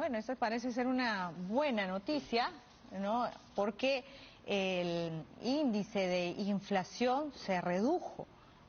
Bueno, eso parece ser una buena noticia, ¿no? Porque el índice de inflación se redujo,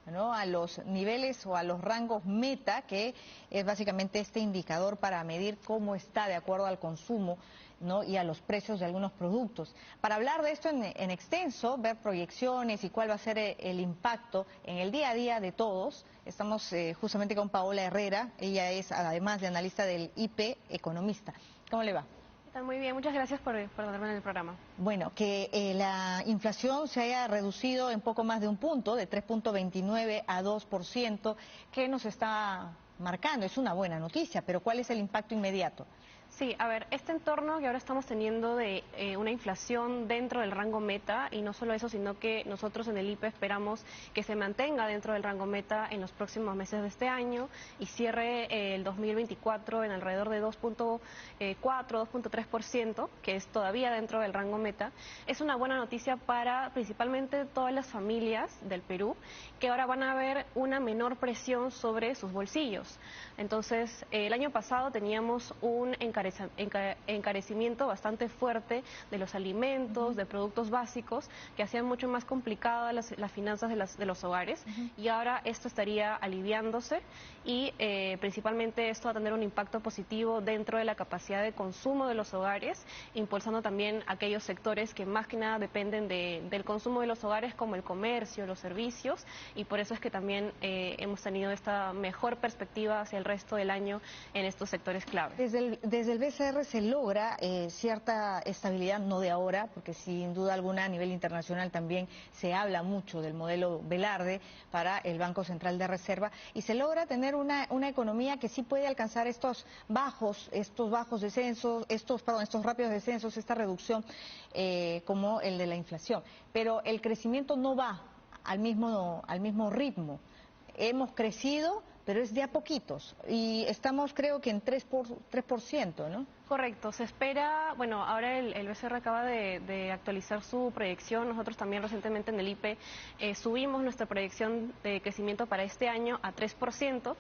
¿no?, a los niveles o a los rangos meta, que es básicamente este indicador para medir cómo está de acuerdo al consumo, ¿no?, y a los precios de algunos productos. Para hablar de esto en extenso, ver proyecciones y cuál va a ser el impacto en el día a día de todos, estamos justamente con Paola Herrera. Ella es, además de analista del IP, economista. ¿Cómo le va? Está muy bien, muchas gracias por tenerme en el programa. Bueno, que la inflación se haya reducido en poco más de un punto, de 3.29 a 2%, ¿qué nos está marcando? Es una buena noticia, pero ¿cuál es el impacto inmediato? Sí, a ver, este entorno que ahora estamos teniendo de una inflación dentro del rango meta, y no solo eso, sino que nosotros en el IPE esperamos que se mantenga dentro del rango meta en los próximos meses de este año y cierre el 2024 en alrededor de 2.4, 2.3%, que es todavía dentro del rango meta. Es una buena noticia para principalmente todas las familias del Perú, que ahora van a ver una menor presión sobre sus bolsillos. Entonces, el año pasado teníamos un encarecimiento bastante fuerte de los alimentos, de productos básicos, que hacían mucho más complicadas las finanzas de los hogares, y ahora esto estaría aliviándose y principalmente esto va a tener un impacto positivo dentro de la capacidad de consumo de los hogares, impulsando también aquellos sectores que más que nada dependen del consumo de los hogares, como el comercio, los servicios, y por eso es que también hemos tenido esta mejor perspectiva hacia el resto del año en estos sectores clave. Desde el BCR se logra cierta estabilidad, no de ahora, porque sin duda alguna a nivel internacional también se habla mucho del modelo Velarde para el Banco Central de Reserva, y se logra tener una economía que sí puede alcanzar estos bajos descensos, estos rápidos descensos, esta reducción como el de la inflación. Pero el crecimiento no va al mismo ritmo. Hemos crecido, pero es de a poquitos, y estamos creo que en 3%, ¿no? Correcto, se espera, bueno, ahora el BCR acaba de actualizar su proyección. Nosotros también recientemente en el IPE subimos nuestra proyección de crecimiento para este año a 3%,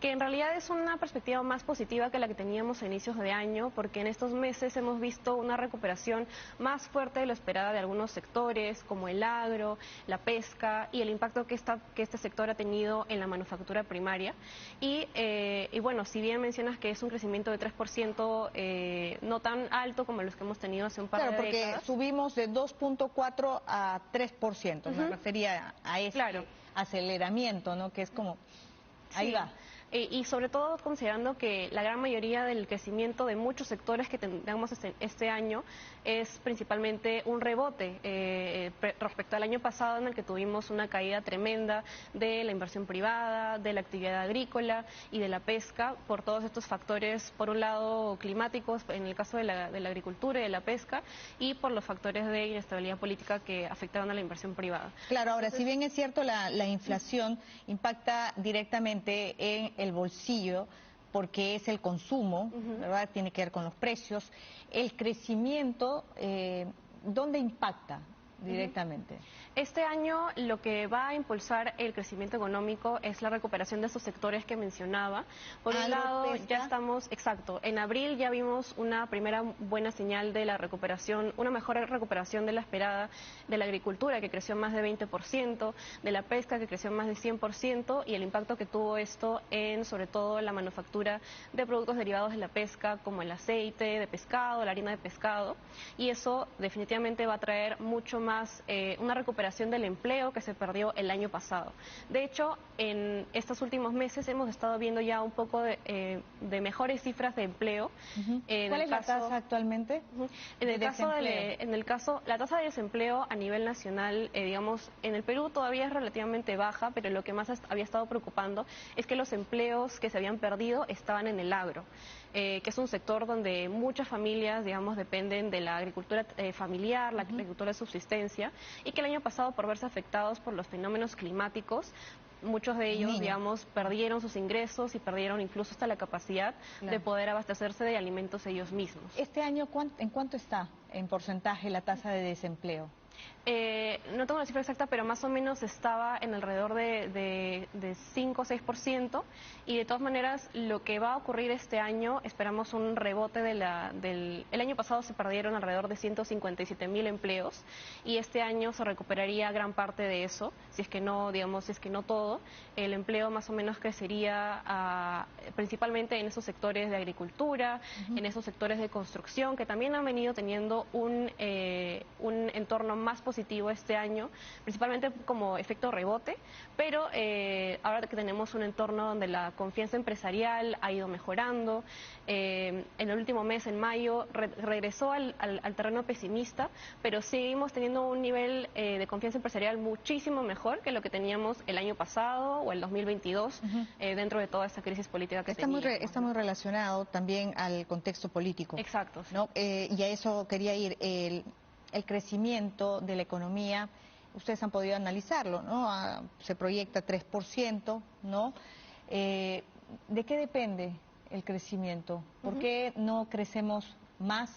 que en realidad es una perspectiva más positiva que la que teníamos a inicios de año, porque en estos meses hemos visto una recuperación más fuerte de lo esperada de algunos sectores, como el agro, la pesca y el impacto que este sector ha tenido en la manufactura primaria. Y bueno, si bien mencionas que es un crecimiento de 3%, no tan alto como los que hemos tenido hace un par de décadas. Claro, porque subimos de 2.4 a 3%, me refería a ese aceleramiento, ¿no?, que es como, ahí va. Y sobre todo considerando que la gran mayoría del crecimiento de muchos sectores que tengamos este año es principalmente un rebote respecto al año pasado, en el que tuvimos una caída tremenda de la inversión privada, de la actividad agrícola y de la pesca, por todos estos factores, por un lado climáticos, en el caso de la agricultura y de la pesca, y por los factores de inestabilidad política que afectaron a la inversión privada. Claro, ahora, si bien es cierto, la inflación impacta directamente en el bolsillo, porque es el consumo, ¿verdad?, tiene que ver con los precios, el crecimiento, ¿dónde impacta directamente? Este año lo que va a impulsar el crecimiento económico es la recuperación de esos sectores que mencionaba. Por un lado, ya estamos, en abril ya vimos una primera buena señal de la recuperación, una mejor recuperación de la esperada de la agricultura, que creció más de 20%, de la pesca, que creció más de 100%, y el impacto que tuvo esto en, sobre todo, la manufactura de productos derivados de la pesca, como el aceite de pescado, la harina de pescado, y eso definitivamente va a traer mucho más, una recuperación del empleo que se perdió el año pasado. De hecho, en estos últimos meses hemos estado viendo ya un poco de mejores cifras de empleo. ¿Cuál es la tasa actualmente? La tasa de desempleo a nivel nacional, digamos, en el Perú todavía es relativamente baja, pero lo que más había estado preocupando es que los empleos que se habían perdido estaban en el agro, que es un sector donde muchas familias, digamos, dependen de la agricultura familiar, la agricultura de subsistencia, y que el año pasado, por verse afectados por los fenómenos climáticos, muchos de ellos, digamos, perdieron sus ingresos y perdieron incluso hasta la capacidad de poder abastecerse de alimentos ellos mismos. Este año, ¿en cuánto está en porcentaje la tasa de desempleo? No tengo la cifra exacta, pero más o menos estaba en alrededor de 5 o 6%, y de todas maneras lo que va a ocurrir este año, esperamos un rebote el año pasado se perdieron alrededor de 157.000 empleos, y este año se recuperaría gran parte de eso, si es que no, digamos, si es que no todo. El empleo más o menos crecería principalmente en esos sectores de agricultura, en esos sectores de construcción, que también han venido teniendo un entorno más positivo este año, principalmente como efecto rebote, pero ahora que tenemos un entorno donde la confianza empresarial ha ido mejorando, en el último mes, en mayo, regresó al terreno pesimista, pero seguimos teniendo un nivel de confianza empresarial muchísimo mejor que lo que teníamos el año pasado o el 2022, dentro de toda esta crisis política que teníamos. Está muy relacionado también al contexto político. Exacto. Sí. ¿No? Y a eso quería ir. El crecimiento de la economía, ustedes han podido analizarlo, ¿no? Se proyecta 3%, ¿no? ¿De qué depende el crecimiento? ¿Por qué no crecemos más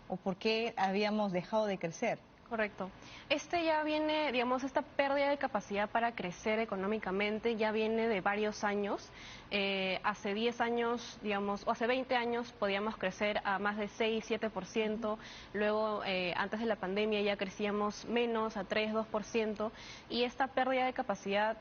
o por qué habíamos dejado de crecer? Correcto. Ya viene, digamos, esta pérdida de capacidad para crecer económicamente ya viene de varios años. Hace 10 años, digamos, o hace 20 años podíamos crecer a más de 6, 7%. Luego, antes de la pandemia ya crecíamos menos, a 3, 2%. Y esta pérdida de capacidad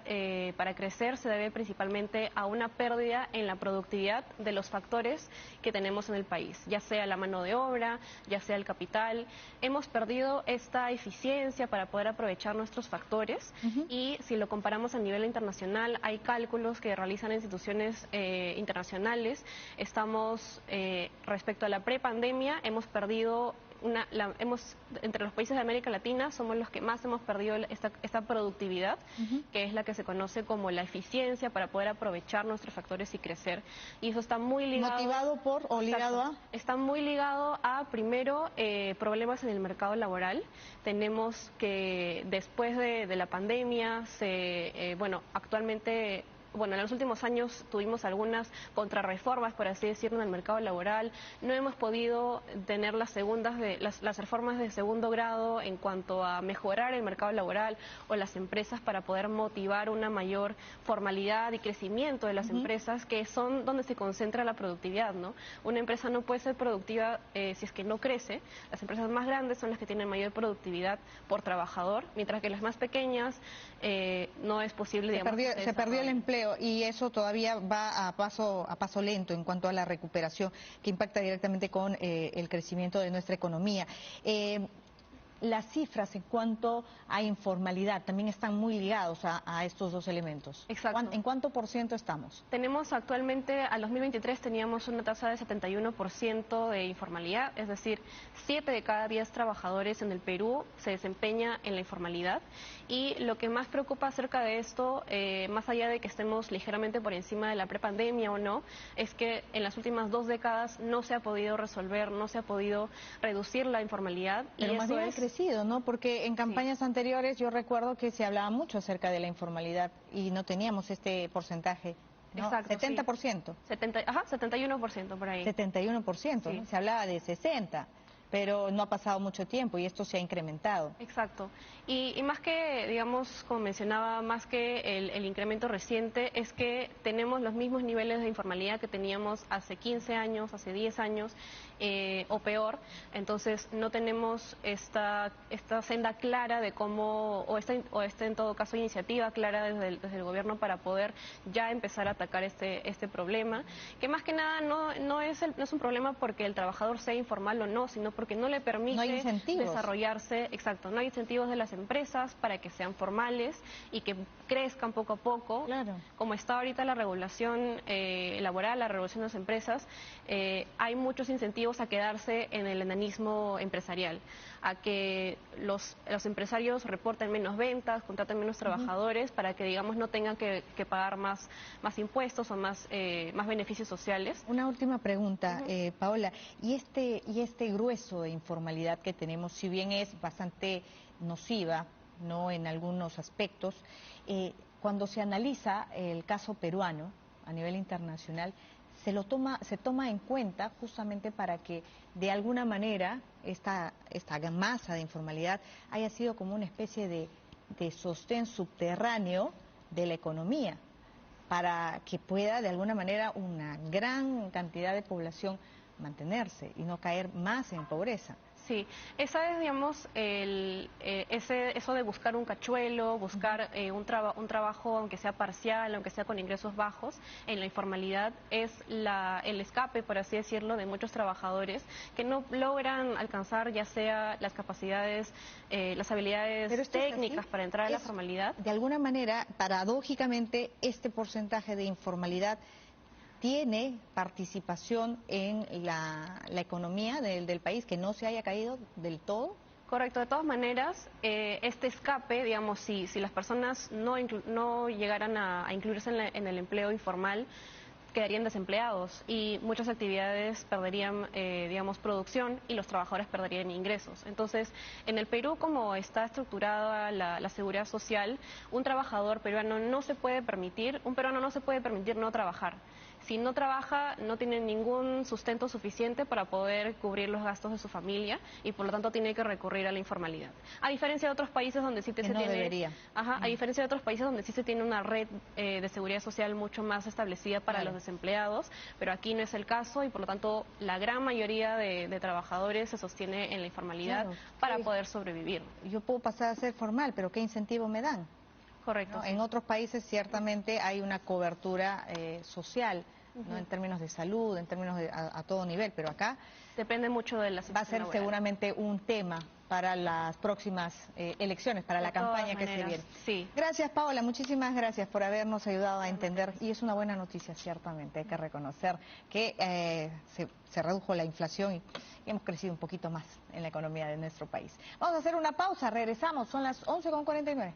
para crecer se debe principalmente a una pérdida en la productividad de los factores que tenemos en el país, ya sea la mano de obra, ya sea el capital. Hemos perdido esta eficiencia para poder aprovechar nuestros factores, y si lo comparamos a nivel internacional, hay cálculos que realizan instituciones internacionales. Respecto a la prepandemia, hemos perdido entre los países de América Latina somos los que más hemos perdido esta productividad, que es la que se conoce como la eficiencia para poder aprovechar nuestros factores y crecer. Y eso está muy ligado... ¿Motivado por o ligado a? Está muy ligado a, primero, problemas en el mercado laboral. Tenemos que, después de la pandemia, actualmente... Bueno, en los últimos años tuvimos algunas contrarreformas, por así decirlo, en el mercado laboral. No hemos podido tener las reformas de segundo grado en cuanto a mejorar el mercado laboral o las empresas para poder motivar una mayor formalidad y crecimiento de las empresas, que son donde se concentra la productividad, ¿no? Una empresa no puede ser productiva si es que no crece. Las empresas más grandes son las que tienen mayor productividad por trabajador, mientras que las más pequeñas no es posible, digamos. Se perdió el empleo. Y eso todavía va a paso lento en cuanto a la recuperación, que impacta directamente con el crecimiento de nuestra economía. Las cifras en cuanto a informalidad también están muy ligados a estos dos elementos. Exacto. ¿En cuánto por ciento estamos? Tenemos actualmente, al 2023 teníamos una tasa de 71% de informalidad, es decir, 7 de cada 10 trabajadores en el Perú se desempeña en la informalidad. Y lo que más preocupa acerca de esto, más allá de que estemos ligeramente por encima de la prepandemia o no, es que en las últimas 2 décadas no se ha podido resolver, no se ha podido reducir la informalidad. Pero más bien ha crecido, ¿no? Porque en campañas anteriores yo recuerdo que se hablaba mucho acerca de la informalidad y no teníamos este porcentaje, ¿no? Exacto, 70%. 71% por ahí. 71%, sí. ¿no? Se hablaba de 60%. Pero no ha pasado mucho tiempo y esto se ha incrementado. Exacto. Y más que, digamos, como mencionaba, más que el incremento reciente, es que tenemos los mismos niveles de informalidad que teníamos hace 15 años, hace 10 años, o peor. Entonces no tenemos esta senda clara de cómo, o esta en todo caso iniciativa clara desde el gobierno para poder ya empezar a atacar este problema, que más que nada no es un problema porque el trabajador sea informal o no, sino porque no le permite desarrollarse. Exacto, no hay incentivos de las empresas para que sean formales y que crezcan poco a poco. Claro. Como está ahorita la regulación laboral, la regulación de las empresas, hay muchos incentivos a quedarse en el enanismo empresarial, a que los empresarios reporten menos ventas, contraten menos trabajadores para que, digamos, no tengan que pagar más impuestos o más beneficios sociales. Una última pregunta, Paola, y este grueso de informalidad que tenemos, si bien es bastante nociva, ¿no?, en algunos aspectos, cuando se analiza el caso peruano a nivel internacional, se toma en cuenta justamente para que de alguna manera esta masa de informalidad haya sido como una especie de sostén subterráneo de la economía, para que pueda de alguna manera una gran cantidad de población mantenerse y no caer más en pobreza. Sí, esa es, digamos, eso de buscar un cachuelo, buscar un trabajo, aunque sea parcial, aunque sea con ingresos bajos, en la informalidad, es el escape, por así decirlo, de muchos trabajadores que no logran alcanzar ya sea las capacidades, las habilidades técnicas para entrar a la formalidad. De alguna manera, paradójicamente, este porcentaje de informalidad tiene participación en la economía del país, que no se haya caído del todo. Correcto, de todas maneras, este escape, digamos, si las personas no llegaran a incluirse en el empleo informal, quedarían desempleados y muchas actividades perderían, digamos, producción y los trabajadores perderían ingresos. Entonces, en el Perú, como está estructurada la seguridad social, un peruano no se puede permitir no trabajar. Si no trabaja, no tiene ningún sustento suficiente para poder cubrir los gastos de su familia y por lo tanto tiene que recurrir a la informalidad. A diferencia de otros países donde sí a diferencia de otros países donde sí se tiene una red de seguridad social mucho más establecida para los desempleados, pero aquí no es el caso y por lo tanto la gran mayoría de trabajadores se sostiene en la informalidad para poder sobrevivir. Yo puedo pasar a ser formal, pero ¿qué incentivo me dan? Correcto. ¿No? Sí. En otros países ciertamente hay una cobertura social, ¿no? En términos de salud, en términos a todo nivel, pero acá depende mucho de la situación. Va a ser seguramente un tema para las próximas elecciones, para la campaña que se viene. Sí. Gracias, Paola, muchísimas gracias por habernos ayudado a entender, y es una buena noticia, ciertamente, hay que reconocer que se redujo la inflación y hemos crecido un poquito más en la economía de nuestro país. Vamos a hacer una pausa, regresamos, son las 11:49.